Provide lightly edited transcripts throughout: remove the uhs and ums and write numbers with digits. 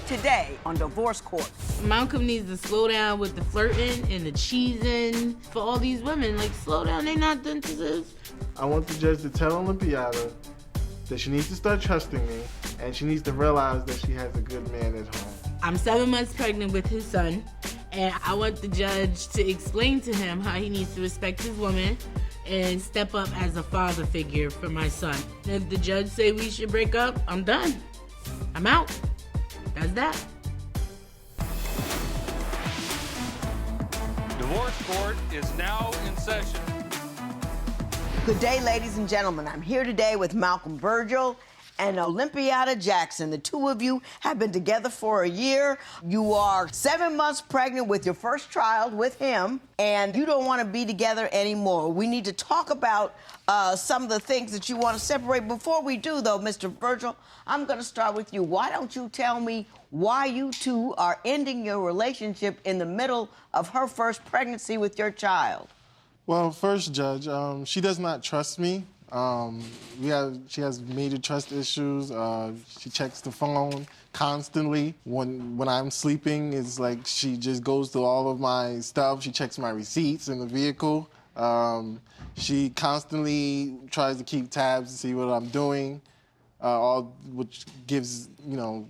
today on Divorce Court. Malcolm needs to slow down with the flirting and the cheesing for all these women. Like, slow down, they not done to this. I want the judge to tell Olympiada that she needs to start trusting me, and she needs to realize that she has a good man at home. I'm 7 months pregnant with his son, and I want the judge to explain to him how he needs to respect his woman and step up as a father figure for my son. If the judge say we should break up, I'm done. I'm out. That's that. Divorce Court is now in session. Good day, ladies and gentlemen. I'm here today with Malcolm Virgil and Olympiada Jackson. The two of you have been together for a year. You are 7 months pregnant with your first child with him, and you don't want to be together anymore. We need to talk about some of the things that you want to separate. Before we do, though, Mr. Virgil, I'm going to start with you. Why don't you tell me why you two are ending your relationship in the middle of her first pregnancy with your child? Well, first, Judge, she does not trust me. She has major trust issues. She checks the phone constantly. When I'm sleeping, it's like she just goes through all of my stuff. She checks my receipts in the vehicle. She constantly tries to keep tabs to see what I'm doing, which gives,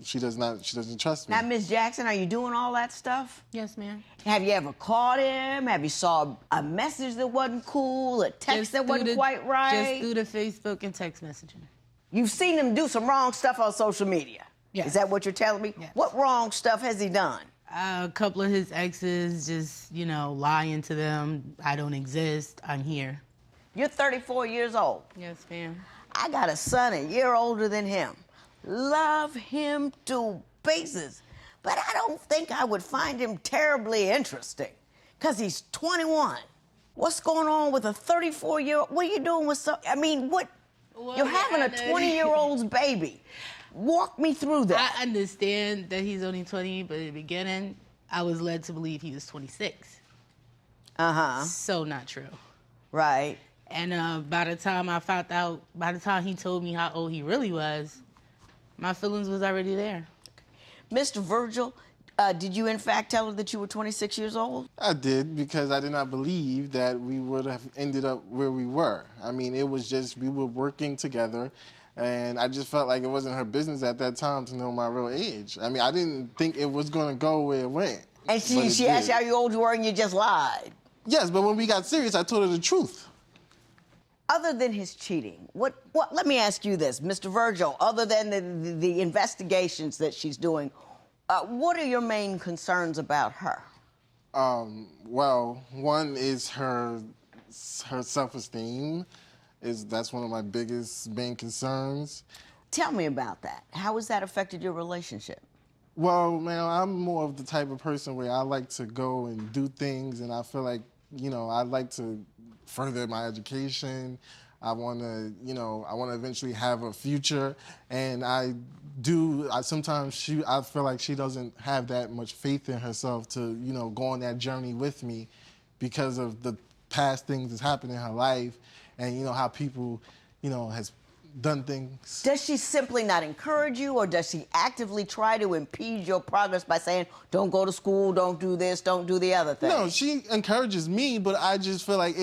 she doesn't trust me. Now, Ms. Jackson, are you doing all that stuff? Yes, ma'am. Have you ever caught him? Have you saw a message that wasn't cool, a text that wasn't quite right? Just through the Facebook and text messaging. You've seen him do some wrong stuff on social media. Yes. Is that what you're telling me? Yes. What wrong stuff has he done? A couple of his exes just, lying to them. I don't exist. I'm here. You're 34 years old. Yes, ma'am. I got a son a year older than him. Love him to pieces. But I don't think I would find him terribly interesting because he's 21. What's going on with a 34-year-old? What are you doing with what? Well, you're having a 20-year-old's baby. Walk me through that. I understand that he's only 20, but in the beginning, I was led to believe he was 26. Uh-huh. So not true. Right. And by the time he told me how old he really was, my feelings was already there. Mr. Virgil, did you in fact tell her that you were 26 years old? I did, because I did not believe that we would have ended up where we were. I mean, it was just, we were working together, and I just felt like it wasn't her business at that time to know my real age. I mean, I didn't think it was going to go where it went. And she asked you how old you were and you just lied? Yes, but when we got serious, I told her the truth. Other than his cheating, what? Let me ask you this, Mr. Virgil, other than the investigations that she's doing, what are your main concerns about her? Well, one is her self-esteem. That's one of my biggest main concerns. Tell me about that. How has that affected your relationship? Well, man, I'm more of the type of person where I like to go and do things, and I feel like, I like to further my education. I want to eventually have a future, and I feel like she doesn't have that much faith in herself to, go on that journey with me because of the past things that's happened in her life, and how people, has done things. Does she simply not encourage you, or does she actively try to impede your progress by saying, don't go to school, don't do this, don't do the other thing? No, she encourages me, but I just feel like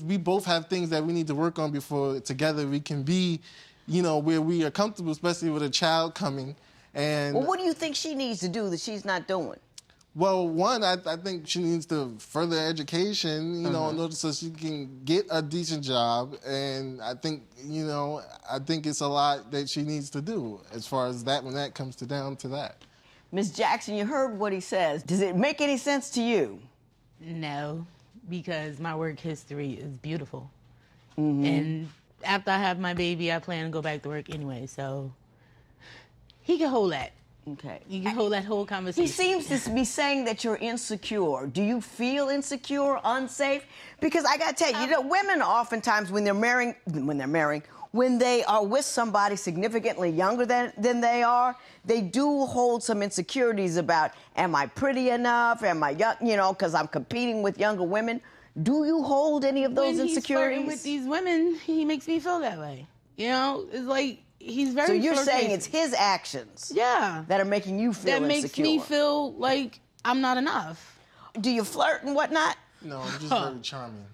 we both have things that we need to work on before together we can be, where we are comfortable, especially with a child coming. And well, what do you think she needs to do that she's not doing? Well, one, I think she needs to further education, in order so she can get a decent job. And I think, it's a lot that she needs to do as far as that, when that comes down to that. Ms. Jackson, you heard what he says. Does it make any sense to you? No, because my work history is beautiful. Mm-hmm. And after I have my baby, I plan to go back to work anyway, so he can hold that. Okay. You can hold that whole conversation. He seems to be saying that you're insecure. Do you feel insecure, unsafe? Because I gotta tell you, women oftentimes when they are with somebody significantly younger than they are, they do hold some insecurities about, am I pretty enough? Am I young? Because I'm competing with younger women. Do you hold any of those insecurities? When he's flirting with these women, he makes me feel that way. It's like He's very So you're flirtatious. saying it's his actions Yeah. that are making you feel That makes insecure. me feel like I'm not enough. Do you flirt and whatnot? No, I'm just very charming.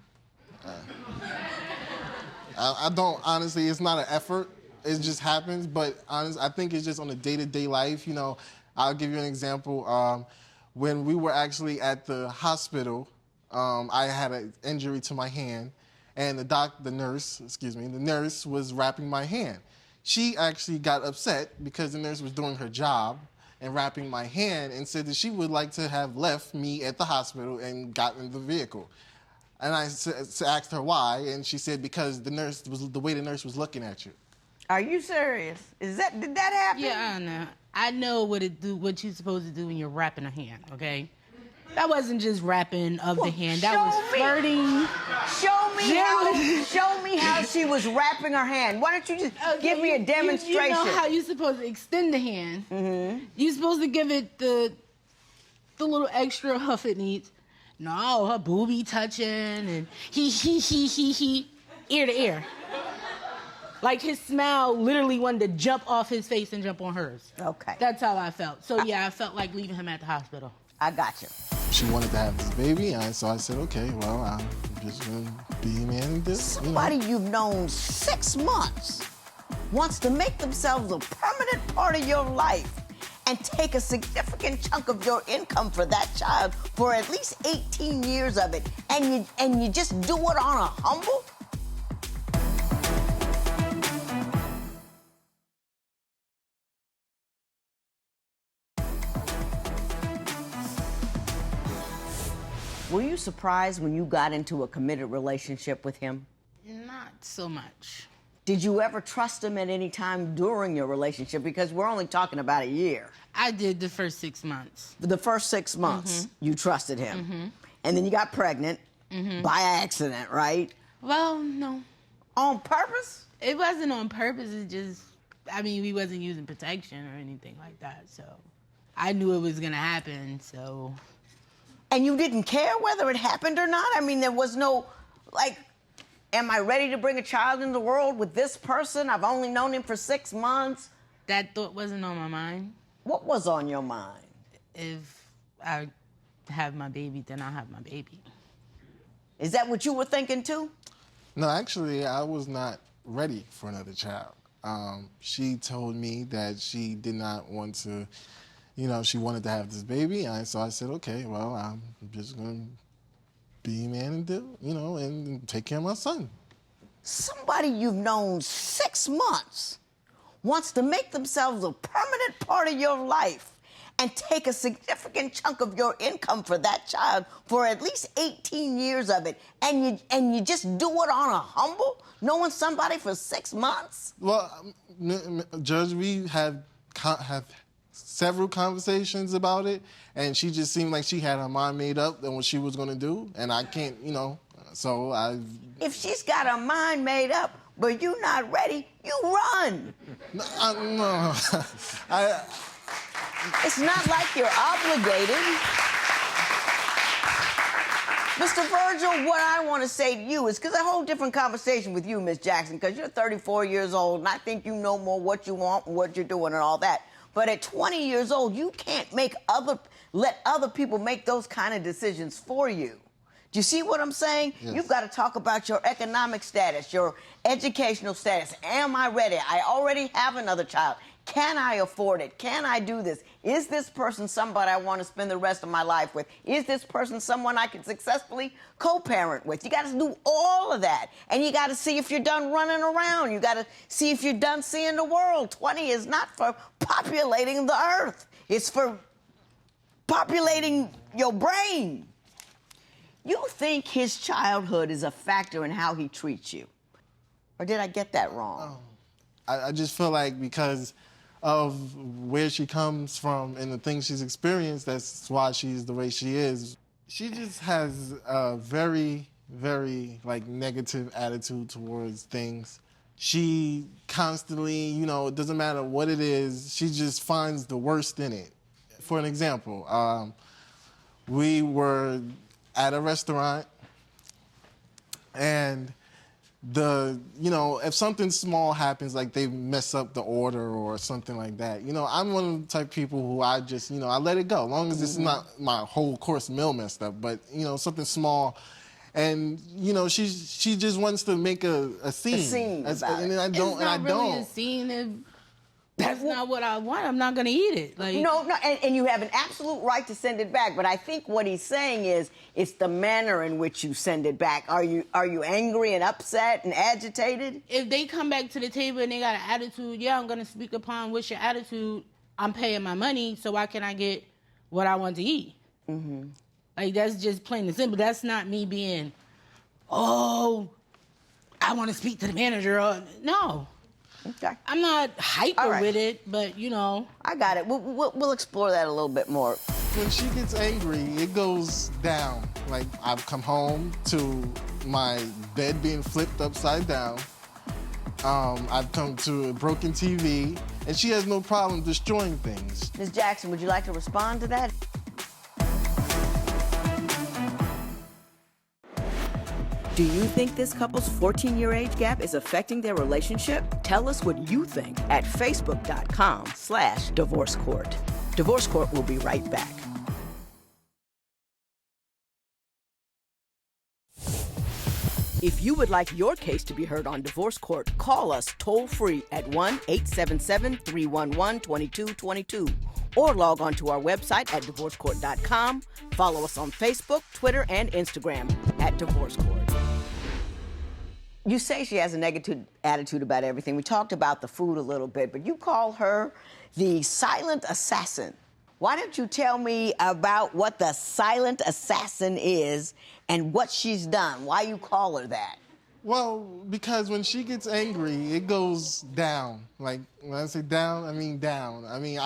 I don't, honestly, it's not an effort. It just happens, but honestly, I think it's just on a day-to-day life. You know, I'll give you an example. When we were actually at the hospital, I had an injury to my hand, and the nurse was wrapping my hand. She actually got upset because the nurse was doing her job and wrapping my hand and said that she would like to have left me at the hospital and got in the vehicle. And I asked her why, and she said because the way the nurse was looking at you. Are you serious? Did that happen? Yeah, I know. I know what you're supposed to do when you're wrapping a hand, okay? That wasn't just wrapping of the hand. That was flirting. Show me how she was wrapping her hand. Why don't you just give me a demonstration? You know how you're supposed to extend the hand. Mm-hmm. You're supposed to give it the little extra huff it needs. No, her boobie touching and he, ear to ear. Like his smile literally wanted to jump off his face and jump on hers. Okay. That's how I felt. So yeah, I felt like leaving him at the hospital. I got you. She wanted to have this baby, and so I said, okay, well, I'm just gonna be a man and do. Somebody you've known 6 months wants to make themselves a permanent part of your life and take a significant chunk of your income for that child for at least 18 years of it, and you just do it on a humble? Were you surprised when you got into a committed relationship with him? Not so much. Did you ever trust him at any time during your relationship? Because we're only talking about a year. I did the first 6 months. For the first 6 months, you trusted him. And then you got pregnant by accident, right? Well, no. On purpose? It wasn't on purpose. It just, we wasn't using protection or anything like that. So I knew it was going to happen, so. And you didn't care whether it happened or not? There was no, am I ready to bring a child into the world with this person? I've only known him for 6 months. That thought wasn't on my mind. What was on your mind? If I have my baby, then I'll have my baby. Is that what you were thinking too? No, actually, I was not ready for another child. She told me that she did not want to, she wanted to have this baby. And so I said, okay, well, I'm just going to be a man and do, and take care of my son. Somebody you've known 6 months wants to make themselves a permanent part of your life and take a significant chunk of your income for that child for at least 18 years of it, and you just do it on a humble, knowing somebody for 6 months? Well, Judge, we have several conversations about it, and she just seemed like she had her mind made up on what she was going to do, and I can't, so I... If she's got her mind made up, but you're not ready, you run. No. It's not like you're obligated. Mr. Virgil, what I want to say to you is, because a whole different conversation with you, Miss Jackson, because you're 34 years old, and I think you know more what you want and what you're doing and all that. But at 20 years old, you can't let other people make those kind of decisions for you. Do you see what I'm saying? Yes. You've got to talk about your economic status, your educational status. Am I ready? I already have another child. Can I afford it? Can I do this? Is this person somebody I want to spend the rest of my life with? Is this person someone I can successfully co-parent with? You got to do all of that. And you got to see if you're done running around. You got to see if you're done seeing the world. 20 is not for populating the earth. It's for populating your brain. You think his childhood is a factor in how he treats you? Or did I get that wrong? I just feel like because of where she comes from and the things she's experienced, that's why she's the way she is. She just has a very, very, negative attitude towards things. She constantly, it doesn't matter what it is, she just finds the worst in it. For an example, we were at a restaurant, and if something small happens, like they mess up the order or something like that, I'm one of the type of people who I just, I let it go. As long as it's not my whole course meal messed up, but, something small. And, she just wants to make a scene. A scene about and it. I don't, It's and I not really don't. a scene if that's not what I want. I'm not gonna eat it. Like No, and you have an absolute right to send it back. But I think what he's saying is it's the manner in which you send it back. Are you angry and upset and agitated? if they come back to the table and they got an attitude, yeah, I'm gonna speak upon what's your attitude. I'm paying my money, so why can't I get what I want to eat? Mm-hmm. Like that's just plain and simple. That's not me being, I want to speak to the manager. No. Okay. I'm not hyper All right. with it, but I got it. We'll explore that a little bit more. When she gets angry, it goes down. Like, I've come home to my bed being flipped upside down. I've come to a broken TV, and she has no problem destroying things. Ms. Jackson, would you like to respond to that? Do you think this couple's 14-year age gap is affecting their relationship? Tell us what you think at facebook.com/Divorce Court. Divorce Court will be right back. If you would like your case to be heard on Divorce Court, call us toll-free at 1-877-311-2222 or log on to our website at divorcecourt.com. Follow us on Facebook, Twitter, and Instagram at Divorce Court. You say she has a negative attitude about everything. We talked about the food a little bit, but you call her the silent assassin. Why don't you tell me about what the silent assassin is and what she's done? Why you call her that? Well, because when she gets angry, it goes down. Like, when I say down, I mean down. I mean,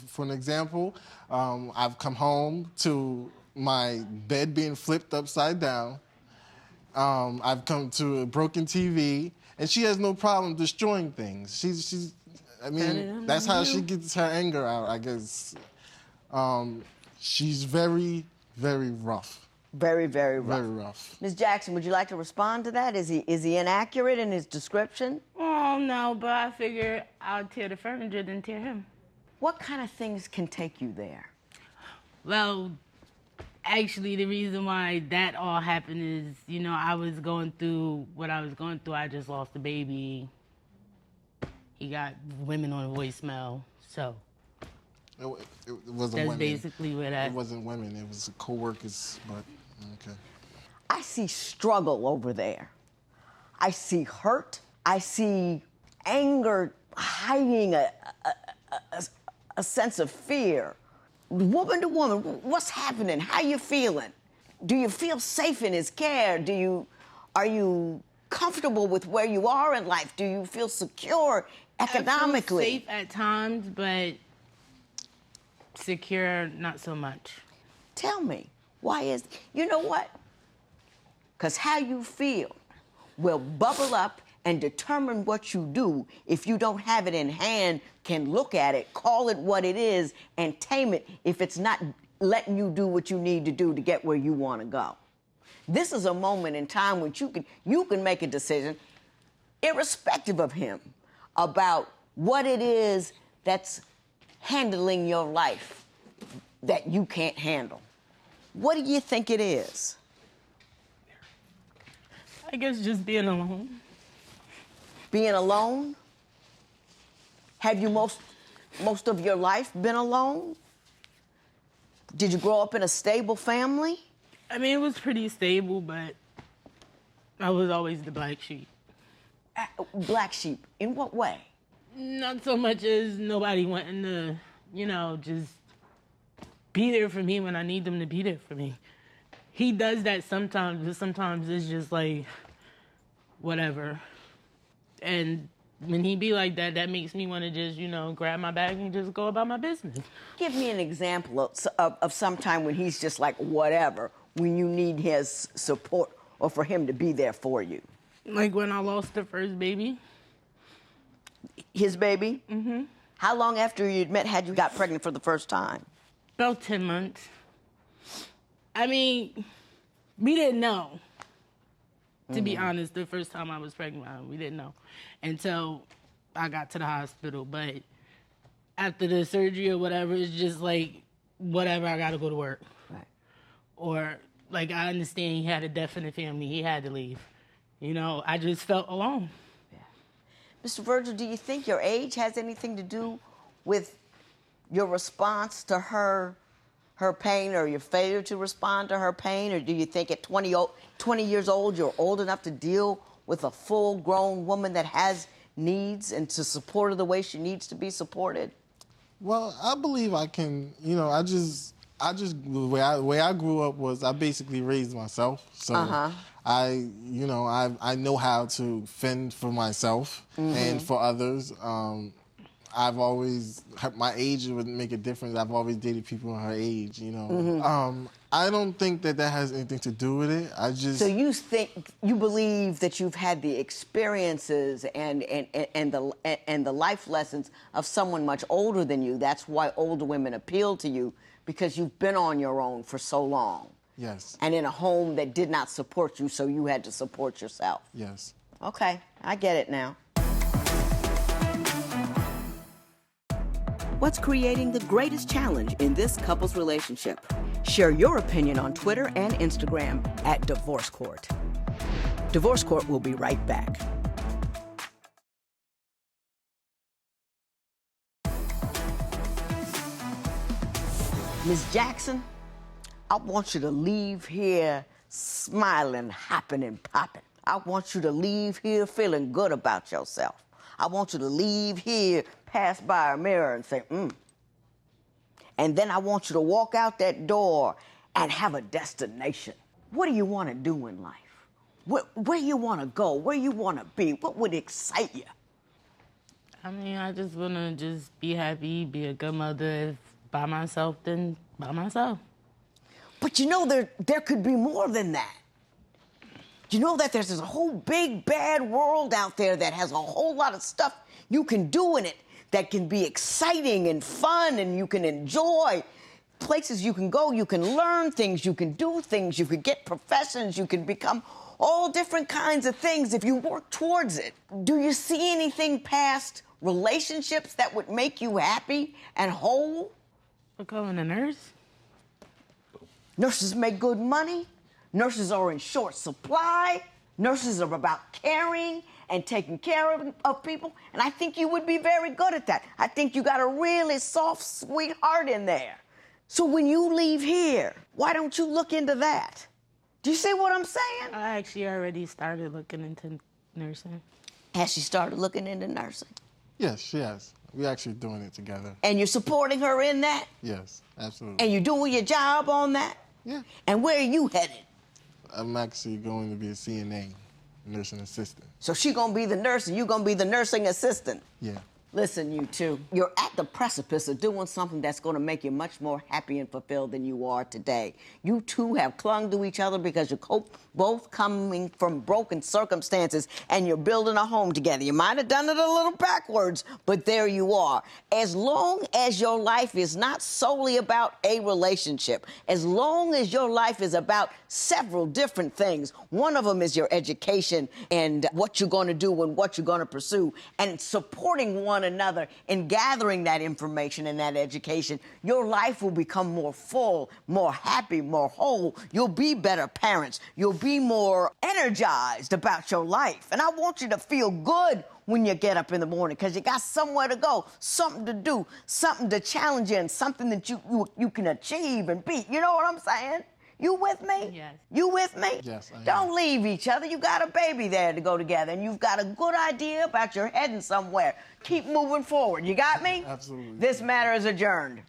for an example, I've come home to my bed being flipped upside down. I've come to a broken TV, and she has no problem destroying things. That's how she gets her anger out, I guess. She's very, very rough. Very, very rough. Very rough. Ms. Jackson, would you like to respond to that? Is he inaccurate in his description? Oh, no, but I figure I'll tear the furniture than tear him. What kind of things can take you there? Well, actually, the reason why that all happened is, I was going through what I was going through. I just lost a baby. He got women on voicemail, so. It wasn't That's women. basically where that. It wasn't women. It was co-workers, but okay. I see struggle over there. I see hurt. I see anger hiding a sense of fear. Woman to woman, what's happening? How you feeling? Do you feel safe in his care? Are you comfortable with where you are in life? Do you feel secure economically? I feel safe at times, but secure not so much. Tell me, why is, you know what? Because how you feel will bubble up and determine what you do. If you don't have it in hand, can look at it, call it what it is, and tame it if it's not letting you do what you need to do to get where you want to go. This is a moment in time when you can make a decision, irrespective of him, about what it is that's handling your life that you can't handle. What do you think it is? I guess just being alone. Being alone? Have you most of your life been alone? Did you grow up in a stable family? I mean, it was pretty stable, but I was always the black sheep. Black sheep, in what way? Not so much as nobody wanting to, just be there for me when I need them to be there for me. He does that sometimes, but sometimes it's just like, whatever. And when he be like that, that makes me want to just, grab my bag and just go about my business. Give me an example of some time when he's just like, whatever, when you need his support or for him to be there for you. Like when I lost the first baby. His baby? Mm-hmm. How long after you had you got pregnant for the first time? About 10 months. I mean, we didn't know. To be honest, the first time I was pregnant, we didn't know until I got to the hospital. But after the surgery or whatever, it's just like, whatever, I got to go to work. Right. Or, like, I understand he had a definite family. He had to leave. You know, I just felt alone. Yeah. Mr. Virgil, do you think your age has anything to do with your response to her pain, or your failure to respond to her pain? Or do you think at 20 years old, you're old enough to deal with a full-grown woman that has needs and to support her the way she needs to be supported? Well, I believe I can. You know, I just the way I grew up was I basically raised myself. So I know how to fend for myself and for others. I've always, my age would make a difference. I've always dated people her age, you know. I don't think that has anything to do with it. So you believe that you've had the experiences and the life lessons of someone much older than you. That's why older women appeal to you, because you've been on your own for so long. Yes. And in a home that did not support you, so you had to support yourself. Yes. Okay, I get it now. What's creating the greatest challenge in this couple's relationship? Share your opinion on Twitter and Instagram @Divorce Court. Divorce Court will be right back. Ms. Jackson, I want you to leave here smiling, hopping, and popping. I want you to leave here feeling good about yourself. I want you to leave here, pass by a mirror and say, And then I want you to walk out that door and have a destination. What do you want to do in life? Where you want to go? Where you want to be? What would excite you? I mean, I just want to just be happy, be a good mother. If by myself, then by myself. But you know, there could be more than that. You know that there's this whole big, bad world out there that has a whole lot of stuff you can do in it that can be exciting and fun, and you can enjoy. Places you can go, you can learn things, you can do things, you can get professions, you can become all different kinds of things if you work towards it. Do you see anything past relationships that would make you happy and whole? Becoming a nurse? Nurses make good money. Nurses are in short supply. Nurses are about caring and taking care of people. And I think you would be very good at that. I think you got a really soft, sweet heart in there. So when you leave here, why don't you look into that? Do you see what I'm saying? I actually already started looking into nursing. Has she started looking into nursing? Yes, she has. We're actually doing it together. And you're supporting her in that? Yes, absolutely. And you're doing your job on that? Yeah. And where are you headed? I'm actually going to be a CNA, nursing assistant. So she gonna be the nurse and you gonna be the nursing assistant? Yeah. Listen, you two, you're at the precipice of doing something that's going to make you much more happy and fulfilled than you are today. You two have clung to each other because you're both coming from broken circumstances and you're building a home together. You might have done it a little backwards, but there you are. As long as your life is not solely about a relationship, as long as your life is about several different things, one of them is your education and what you're going to do and what you're going to pursue, and supporting one another in gathering that information and that education, your life will become more full, more happy, more whole. You'll be better parents. You'll be more energized about your life. And I want you to feel good when you get up in the morning because you got somewhere to go, something to do, something to challenge you, and something that you can achieve and beat. You know what I'm saying? You with me? Yes. You with me? Yes, I am. Don't leave each other. You got a baby there to go together, and you've got a good idea about your heading somewhere. Keep moving forward. You got me? Absolutely. This matter is adjourned.